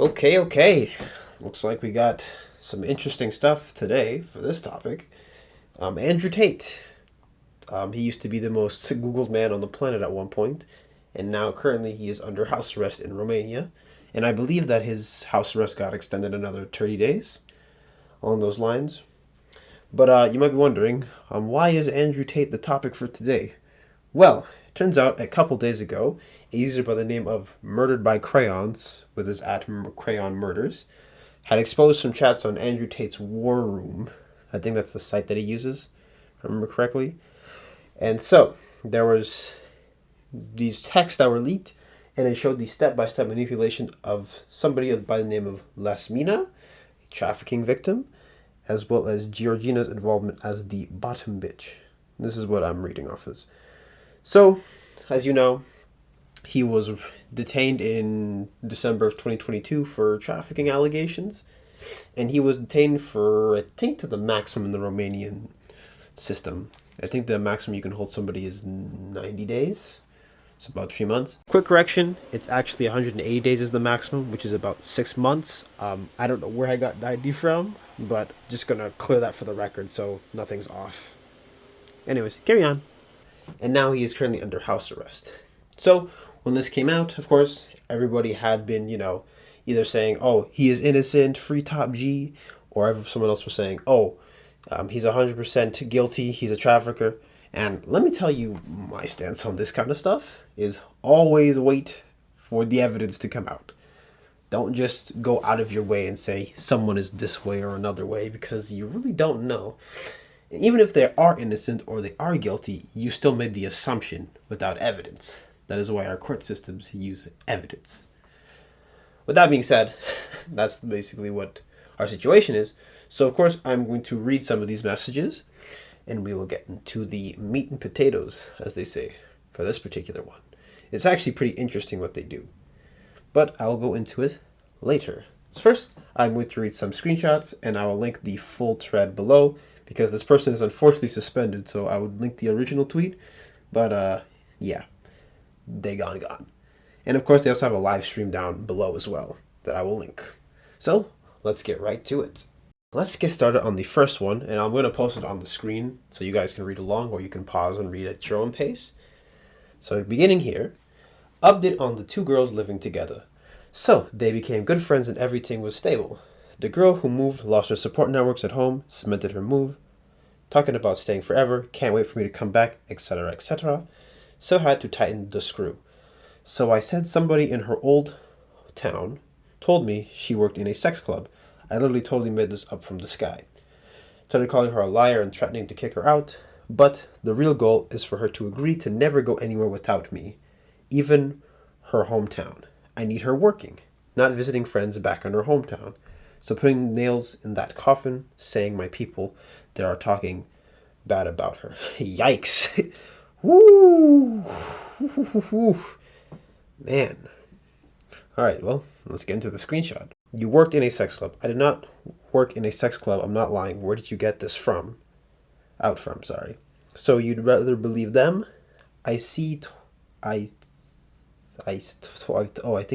Okay. Looks like we got some interesting stuff today for this topic. Andrew Tate. He used to be the most Googled man on the planet at one point, and now currently he is under house arrest in Romania. And I believe that his house arrest got extended another 30 days along those lines. But you might be wondering, why is Andrew Tate the topic for today? Well, it turns out a couple days ago, a user by the name of Murdered by Crayons, with his @Crayon Murders, had exposed some chats on Andrew Tate's War Room. I think that's the site that he uses, if I remember correctly. And so, there was these texts that were leaked, and it showed the step-by-step manipulation of somebody by the name of Lasmina, a trafficking victim, as well as Georgina's involvement as the bottom bitch. This is what I'm reading off this. So, as you know, he was detained in December of 2022 for trafficking allegations. And he was detained for, I think, to the maximum in the Romanian system. I think the maximum you can hold somebody is 90 days. It's about 3 months. Quick correction, it's actually 180 days is the maximum, which is about 6 months. I don't know where I got 90 from, but just going to clear that for the record so nothing's off. Anyways, carry on. And now he is currently under house arrest. So, when this came out, of course, everybody had been, either saying, oh, he is innocent, free Top G, or someone else was saying, oh, he's 100% guilty, he's a trafficker. And let me tell you, my stance on this kind of stuff is always wait for the evidence to come out. Don't just go out of your way and say someone is this way or another way, because you really don't know. And even if they are innocent or they are guilty, you still made the assumption without evidence. That is why our court systems use evidence. With that being said, that's basically what our situation is. So, of course, I'm going to read some of these messages, and we will get into the meat and potatoes, as they say, for this particular one. It's actually pretty interesting what they do, but I'll go into it later. So first, I'm going to read some screenshots, and I will link the full thread below, because this person is unfortunately suspended, so I would link the original tweet, but yeah, they gone. And of course, they also have a live stream down below as well that I will link. So, let's get right to it. Let's get started on the first one, and I'm going to post it on the screen so you guys can read along, or you can pause and read at your own pace. So, beginning here, update on the two girls living together. So, they became good friends and everything was stable. The girl who moved lost her support networks at home, cemented her move, talking about staying forever, can't wait for me to come back, etc., etc., so had to tighten the screw. So I said somebody in her old town told me she worked in a sex club. I literally totally made this up from the sky. Started calling her a liar and threatening to kick her out, but the real goal is for her to agree to never go anywhere without me, even her hometown. I need her working, not visiting friends back in her hometown. So putting nails in that coffin, saying my people that are talking bad about her. Yikes. Woo. Man. Alright, well, let's get into the screenshot. You worked in a sex club. I did not work in a sex club. I'm not lying. Where did you get this from? Out from, sorry. So you'd rather believe them? I think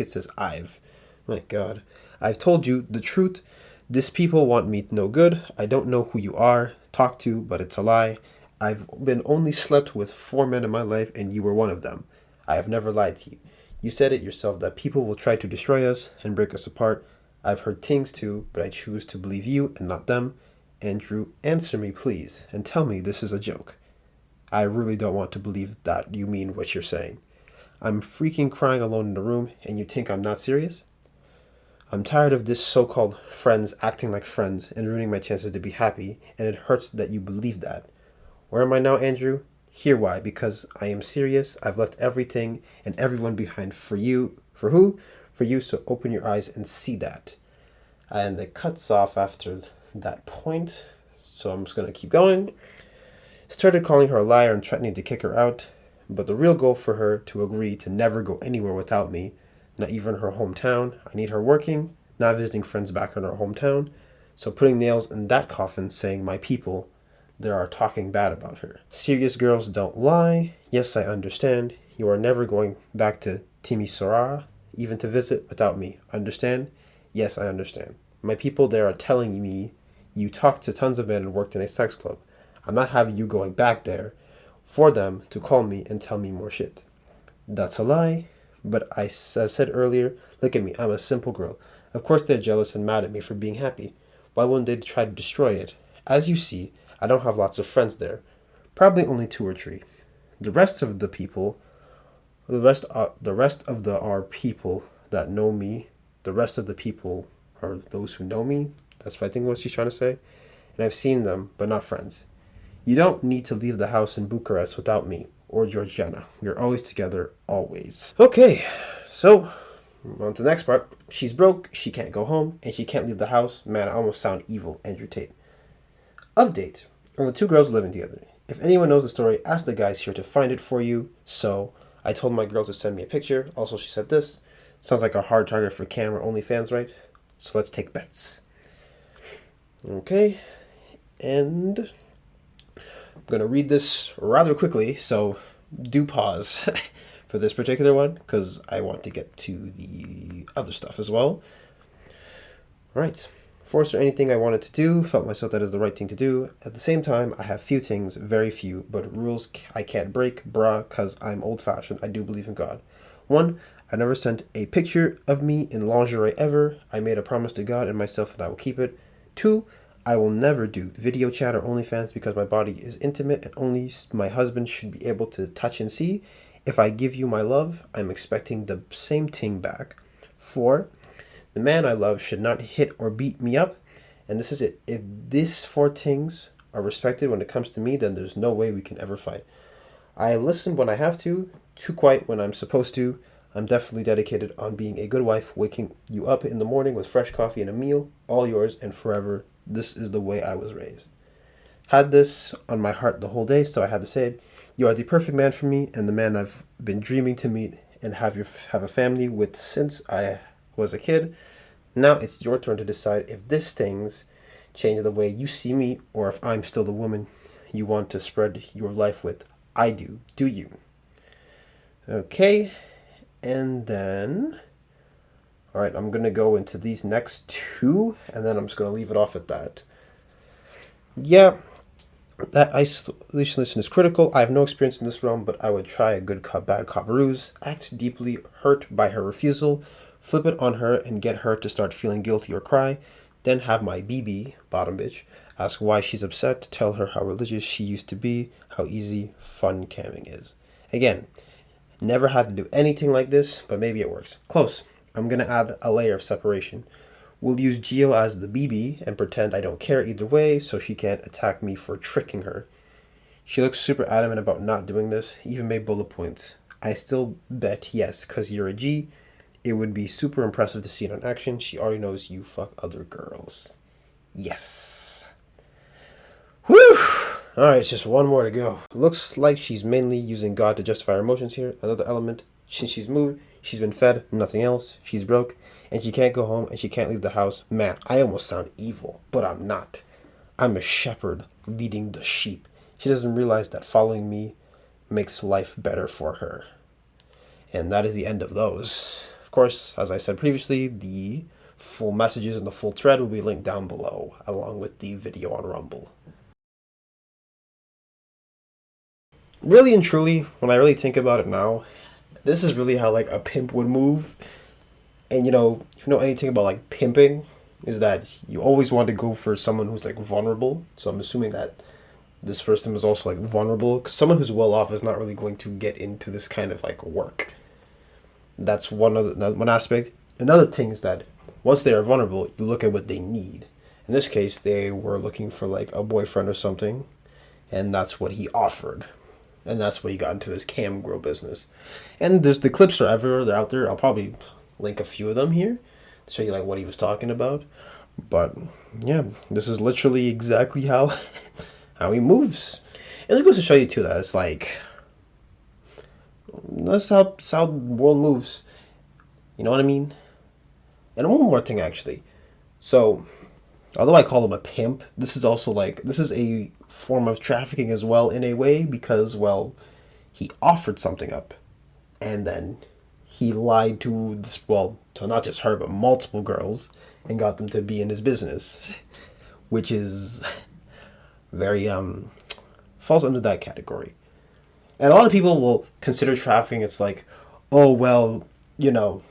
it says I've. My God. I've told you the truth. These people want me no good. I don't know who you are. Talk to, but it's a lie. I've been only slept with 4 men in my life, and you were one of them. I have never lied to you. You said it yourself that people will try to destroy us and break us apart. I've heard things too, but I choose to believe you and not them. Andrew, answer me please, and tell me this is a joke. I really don't want to believe that you mean what you're saying. I'm freaking crying alone in the room, and you think I'm not serious? I'm tired of this so-called friends acting like friends and ruining my chances to be happy, and it hurts that you believe that. Where am I now, Andrew? Here why, because I am serious. I've left everything and everyone behind for you. For who? For you, so open your eyes and see that. And it cuts off after that point, so I'm just going to keep going. Started calling her a liar and threatening to kick her out, but the real goal for her to agree to never go anywhere without me, not even her hometown. I need her working, not visiting friends back in her hometown, so putting nails in that coffin saying my people there are talking bad about her. Serious girls don't lie. Yes, I understand. You are never going back to Timisoara, even to visit without me. Understand? Yes, I understand. My people there are telling me you talked to tons of men and worked in a sex club. I'm not having you going back there for them to call me and tell me more shit. That's a lie. But as I said earlier, look at me. I'm a simple girl. Of course they're jealous and mad at me for being happy. Why wouldn't they try to destroy it? As you see, I don't have lots of friends there. Probably only two or three. The rest of the people, the rest of the are people that know me. The rest of the people are those who know me. That's what I think what she's trying to say. And I've seen them, but not friends. You don't need to leave the house in Bucharest without me or Georgiana. We're always together, always. Okay, so on to the next part. She's broke, she can't go home, and she can't leave the house. Man, I almost sound evil, Andrew Tate. Update. Only two girls living together. If anyone knows the story, ask the guys here to find it for you. So, I told my girl to send me a picture. Also, she said this. Sounds like a hard target for camera only fans, right? So let's take bets. Okay, and I'm going to read this rather quickly, so do pause for this particular one, because I want to get to the other stuff as well. Alright, force or anything I wanted to do, felt myself that is the right thing to do. At the same time, I have few things, very few, but rules I can't break, because I'm old-fashioned. I do believe in God. 1, I never sent a picture of me in lingerie ever. I made a promise to God and myself and I will keep it. 2, I will never do video chat or OnlyFans because my body is intimate and only my husband should be able to touch and see. If I give you my love, I'm expecting the same thing back. 4, the man I love should not hit or beat me up. And this is it. If these 4 things are respected when it comes to me, then there's no way we can ever fight. I listen when I have to, too quiet when I'm supposed to. I'm definitely dedicated on being a good wife, waking you up in the morning with fresh coffee and a meal, all yours and forever. This is the way I was raised. Had this on my heart the whole day, so I had to say it. You are the perfect man for me and the man I've been dreaming to meet and have a family with since I was a kid. Now it's your turn to decide if these things change the way you see me or if I'm still the woman you want to spread your life with. I do. Do you? Okay. And then, all right, I'm going to go into these next 2, and then I'm just going to leave it off at that. Yeah, that isolation is critical. I have no experience in this realm, but I would try a good cop, bad cop ruse. Act deeply hurt by her refusal. Flip it on her and get her to start feeling guilty or cry. Then have my BB, bottom bitch, ask why she's upset. Tell her how religious she used to be, how easy fun camming is. Again, never had to do anything like this, but maybe it works. Close. I'm going to add a layer of separation. We'll use Geo as the BB and pretend I don't care either way so she can't attack me for tricking her. She looks super adamant about not doing this, even made bullet points. I still bet yes, because you're a G. It would be super impressive to see it on action. She already knows you fuck other girls. Yes. Whew! Alright, it's just one more to go. Looks like she's mainly using God to justify her emotions here. Another element. Since she's moved, she's been fed, nothing else. She's broke, and she can't go home, and she can't leave the house. Man, I almost sound evil, but I'm not. I'm a shepherd leading the sheep. She doesn't realize that following me makes life better for her. And that is the end of those. Of course, as I said previously, the full messages and the full thread will be linked down below, along with the video on Rumble. Really and truly, when I really think about it now, this is really how like a pimp would move. And if you know anything about like pimping, is that you always want to go for someone who's like vulnerable. So I'm assuming that this person was also like vulnerable, because someone who's well off is not really going to get into this kind of like work. That's one aspect. Another thing is that once they are vulnerable, you look at what they need. In this case, they were looking for like a boyfriend or something, and that's what he offered. And that's what he got into his cam grow business. And the clips are everywhere. They're out there. I'll probably link a few of them here to show you like what he was talking about. But yeah, this is literally exactly how he moves. And it goes to show you too that it's like that's how the world moves. You know what I mean? And one more thing actually. So although I call him a pimp, this is a form of trafficking as well in a way, because, well, he offered something up and then he lied to this, well, to not just her, but multiple girls, and got them to be in his business, which is very, falls under that category. And a lot of people will consider trafficking, it's like, oh, well, you know,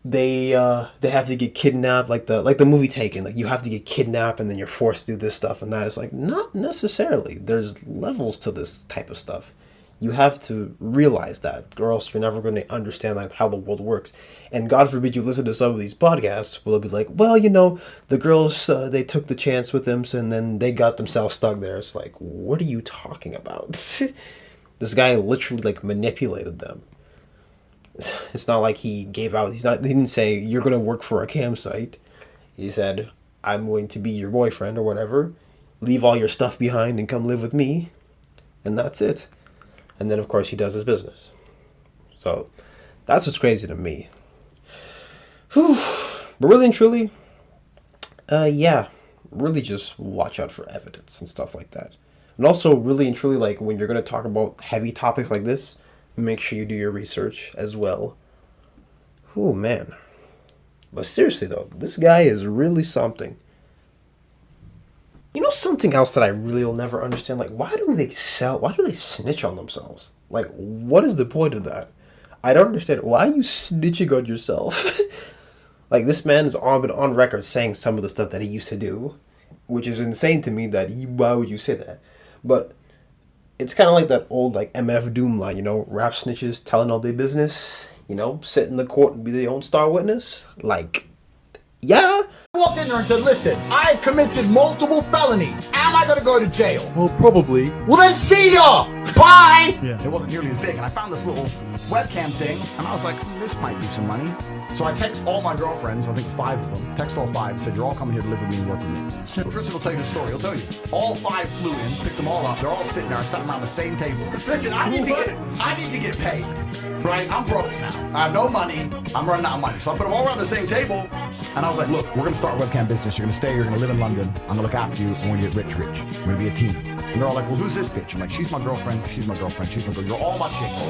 they have to get kidnapped, like the movie Taken, like you have to get kidnapped and then you're forced to do this stuff and that. It's like, not necessarily. There's levels to this type of stuff. You have to realize that, or else you're never going to understand like how the world works. And God forbid you listen to some of these podcasts where they'll be like, well, you know, the girls, they took the chance with him and then they got themselves stuck there. It's like, what are you talking about? This guy literally like manipulated them. It's not like he gave out, he didn't say, you're going to work for a campsite. He said, I'm going to be your boyfriend or whatever. Leave all your stuff behind and come live with me. And that's it. And then, of course, he does his business. So, that's what's crazy to me. Whew. But really and truly, yeah, really just watch out for evidence and stuff like that. And also, really and truly, like, when you're going to talk about heavy topics like this, make sure you do your research as well. Oh, man. But seriously, though, this guy is really something. You know something else that I really will never understand? Like, why do they snitch on themselves? Like, what is the point of that? I don't understand. Why are you snitching on yourself? Like, this man has been on record saying some of the stuff that he used to do, which is insane to me that why would you say that? But it's kind of like that old, like, MF Doom line, you know, rap snitches telling all their business, you know, sit in the court and be their own star witness. Like, yeah. I walked in there and said, listen, I've committed multiple felonies. Am I going to go to jail? Well, probably. Well, then see ya! Bye! Yeah. It wasn't nearly as big, and I found this little webcam thing, and I was like, this might be some money. So I text all my girlfriends, I think it's 5 of them, text all 5, and said, you're all coming here to live with me and work with me. So first he'll tell you the story, he'll tell you. All 5 flew in, picked them all up, they're all sitting there, sitting around the same table. Listen, I need to get paid, right? I'm broke now. I have no money, I'm running out of money. So I put them all around the same table, and I was like, look, we're going to start a webcam business, you're going to stay, you're going to live in London, I'm going to look after you, and we're going to get rich. We're going to be a team. And they're all like, well, who's this bitch? I'm like, she's my girlfriend, she's my girlfriend, she's my girl. You're all my chicks.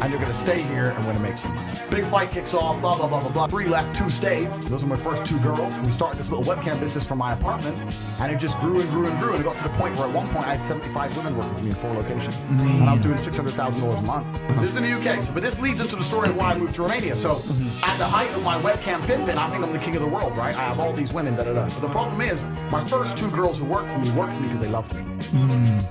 And you're going to stay here and we're going to make some money. Big fight kicks off, blah, blah, blah, blah, blah. 3 left, 2 stayed. Those are my first 2 girls. And we started this little webcam business from my apartment. And it just grew and grew and grew. And it got to the point where at one point I had 75 women working with me in 4 locations. And I was doing $600,000 a month. This is in the UK. But this leads into the story of why I moved to Romania. So at the height of my webcam pimping, I think I'm the king of the world, right? I have all these women, da-da-da. But the problem is, my first 2 girls who worked for me because they loved me.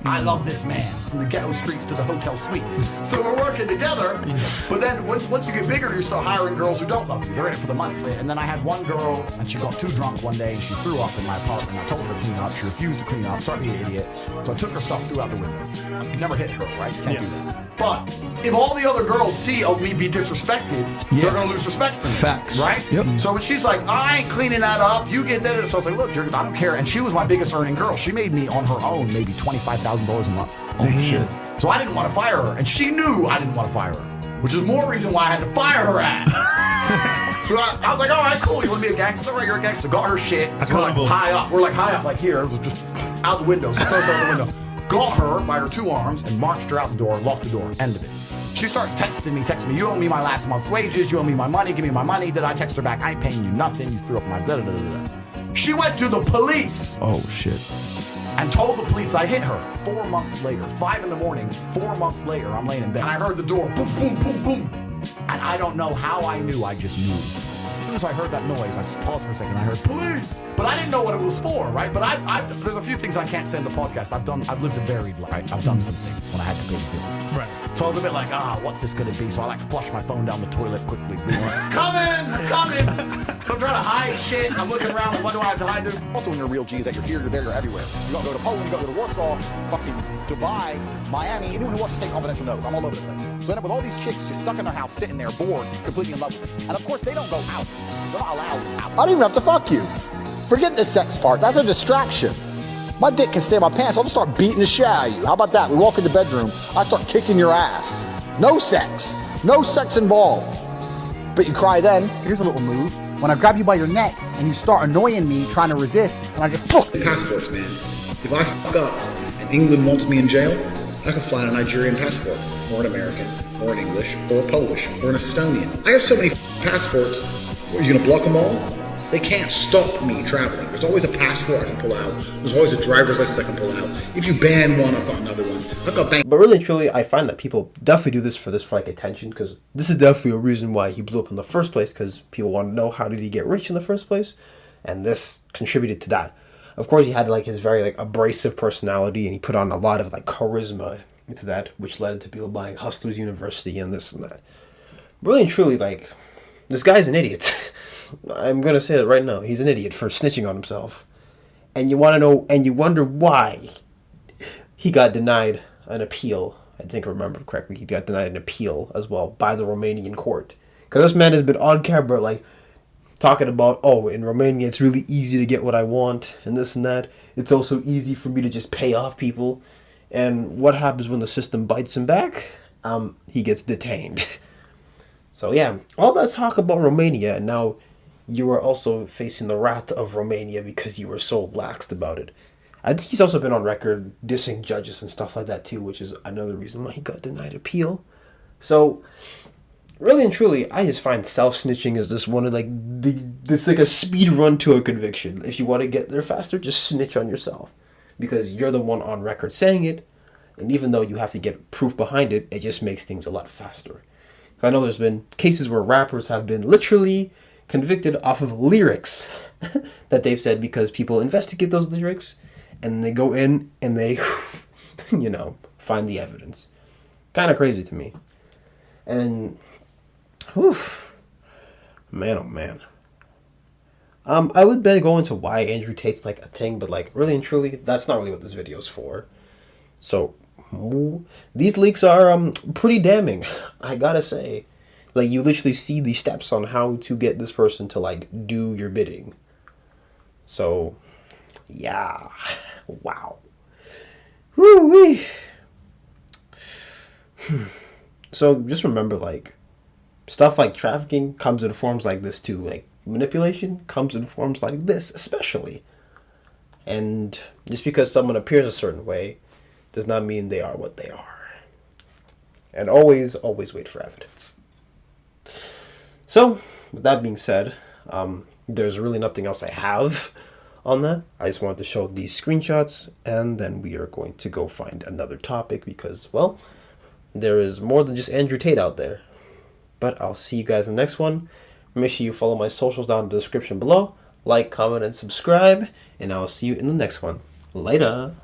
I love this man, from the ghetto streets to the hotel suites. So we're working together, but then once you get bigger, you start hiring girls who don't love you. They're in it for the money. And then I had one girl, and she got too drunk one day, and she threw up in my apartment. I told her to clean up. She refused to clean up, started being an idiot. So I took her stuff, threw out the window. You never hit her, right? You can't do that. But if all the other girls see me be disrespected, they're going to lose respect for me. Facts. Right? Yep. So when she's like, I ain't cleaning that up, you get that. So I was like, look, I don't care. And she was my biggest earning girl. She made me on her own maybe $25,000 a month. Oh, shit. So I didn't want to fire her, and she knew I didn't want to fire her, which is more reason why I had to fire her ass. So I was like, all right, cool. You want to be a gangster? Right, you're a gangster. Got her shit. We're like high up. We're like high up, like here. It was just out the window. So throws out the window. Got her by her 2 arms and marched her out the door, locked the door. End of it. She starts texting me, you owe me my last month's wages, you owe me my money, give me my money. Did I text her back? I ain't paying you nothing. You threw up my blah, blah, blah, blah. She went to the police. Oh, shit. And told the police I hit her. 4 months later, 5 in the morning, 4 months later, I'm laying in bed. And I heard the door, boom, boom, boom, boom. And I don't know how I knew, I just knew. As soon as I heard that noise, I paused for a second, I heard police. But I didn't know what it was for, right? But there's a few things I can't say in the podcast. I've lived a varied life. I've done some things when I had to pay the bills. Right. So I was a bit like, what's this gonna be? So I like flush my phone down the toilet quickly. Come in. So I'm trying to hide shit. I'm looking around, what do I have to hide? Also, when you're a real G, is that you're here, you're there, you're everywhere. You gotta go to Poland, you gotta go to Warsaw, fucking Dubai, Miami, anyone who watches Tate Confidential knows, I'm all over the place. So I end up with all these chicks just stuck in their house, sitting there, bored, completely in love with me. And of course, they don't go out. They're not allowed out. I don't even have to fuck you. Forget the sex part, that's a distraction. My dick can stay in my pants, I'll just start beating the shit out of you. How about that? We walk in the bedroom, I start kicking your ass. No sex involved. But you cry then. Here's a little move. When I grab you by your neck and you start annoying me, trying to resist, and I just passports, man. If I fuck up and England wants me in jail, I can fly on a Nigerian passport or an American. or an English, or a Polish, or an Estonian. I have so many passports. Are you going to block them all? They can't stop me traveling. There's always a passport I can pull out. There's always a driver's license I can pull out. If you ban one, I've got another one. I've got bank. But really and truly, I find that people definitely do this for like attention, because this is definitely a reason why he blew up in the first place, because people want to know how did he get rich in the first place, and this contributed to that. Of course, he had like his very like abrasive personality, and he put on a lot of like charisma into that, which led to people buying Hustlers University and this and that. Really and truly, like, this guy's an idiot. I'm gonna say it right now. He's an idiot for snitching on himself. And you want to know, and you wonder why he got denied an appeal. I think I remember correctly. He got denied an appeal as well by the Romanian court. Because this man has been on camera, like, talking about, oh, in Romania it's really easy to get what I want, and this and that. It's also easy for me to just pay off people. And what happens when the system bites him back? He gets detained. So yeah, all that talk about Romania, and now you are also facing the wrath of Romania because you were so laxed about it. I think he's also been on record dissing judges and stuff like that too, which is another reason why he got denied appeal. So, really and truly, I just find self-snitching as this one of like this like a speed run to a conviction. If you want to get there faster, just snitch on yourself, because you're the one on record saying it, and even though you have to get proof behind it, it just makes things a lot faster. I know there's been cases where rappers have been literally convicted off of lyrics that they've said, because people investigate those lyrics and they go in and they, find the evidence. Kind of crazy to me. And, whew, man, oh man. I would then go into why Andrew Tate's like a thing, but like really and truly, that's not really what this video is for. So, these leaks are pretty damning, I gotta say. Like, you literally see the steps on how to get this person to like do your bidding. So, yeah, wow. Woo-wee. So just remember, like, stuff like trafficking comes in forms like this too. Like, manipulation comes in forms like this, especially. And just because someone appears a certain way does not mean they are what they are. And always wait for evidence. So, with that being said, there's really nothing else I have on that. I just wanted to show these screenshots, and then we are going to go find another topic because, well, there is more than just Andrew Tate out there. But I'll see you guys in the next one. Make sure you follow my socials down in the description below. Like, comment, and subscribe. And I'll see you in the next one. Later.